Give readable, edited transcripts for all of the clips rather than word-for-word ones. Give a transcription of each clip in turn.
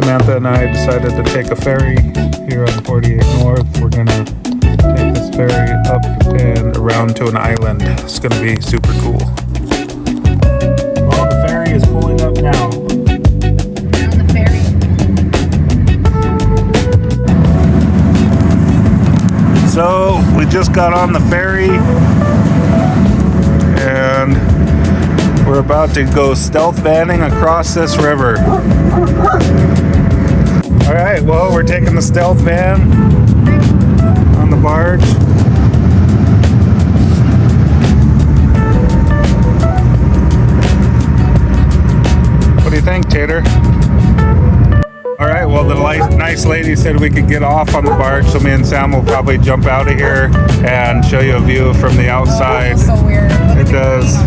Samantha and I decided to take a ferry here on 48 North. We're gonna take this ferry up and around to an island. It's gonna be super cool. Well, the ferry is pulling up now. On the ferry. So we just got on the ferry and we're about to go stealth vanning across this river. All right, well, we're taking the stealth van on the barge. What do you think, Tater? All right, well, the nice lady said we could get off on the barge, so me and Sam will probably jump out of here and show you a view from the outside. It feels so weird. It does.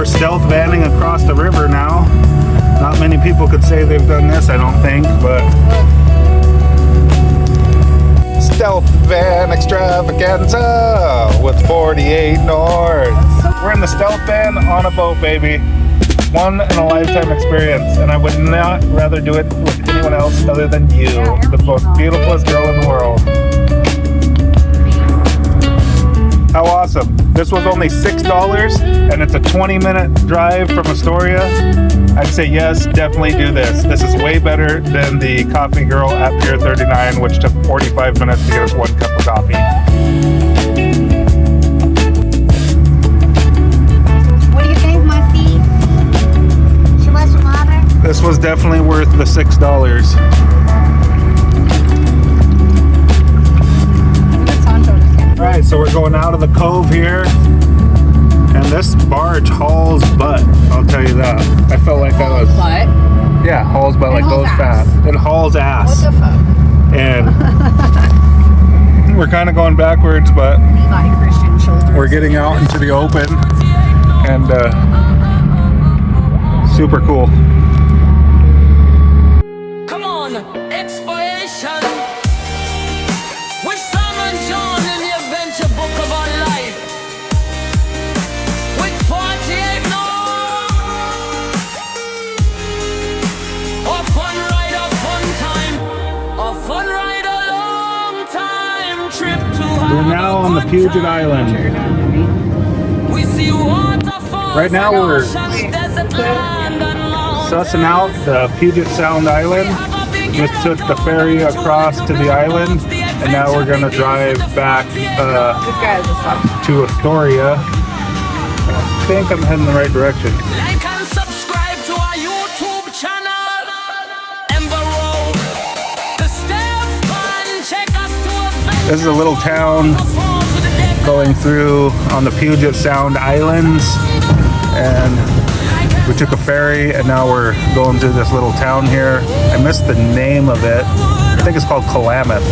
Stealth vanning across the river now. Not many people could say they've done this, I don't think, but stealth van extravaganza with 48 North. We're in the stealth van on a boat, baby. One in a lifetime experience, and I would not rather do it with anyone else other than you, the most beautifulest girl in the world. How awesome. This was only $6 and it's a 20-minute drive from Astoria. I'd say yes, definitely do this. This is way better than the Coffee Girl at Pier 39, which took 45 minutes to get us one cup of coffee. What do you think, Musty? Should we want some water? This was definitely worth the $6. Alright, so we're going out of the cove here, and this barge hauls butt, I'll tell you that. I felt like that was... Butt? Yeah, hauls butt, like goes fast. It hauls ass. What the fuck? And we're kind of going backwards, but Levi Christian shoulders. we're getting out into the open, and super cool. Come on, exploration. Book of our life with 48 North. A fun ride, a fun time, a fun ride, a long time trip to We're now on the Puget Island. We see waterfalls. Right now we're sussing out the Puget Sound Island. Just took the ferry across to the island, and now we're gonna drive back to Astoria. I think I'm heading the right direction. Like and subscribe to our YouTube channel. Ember Road, the Stefan, check us to This is a little town going through on the Puget Sound Islands, and we took a ferry and now we're going through this little town here. I missed the name of it. I think it's called Klamath.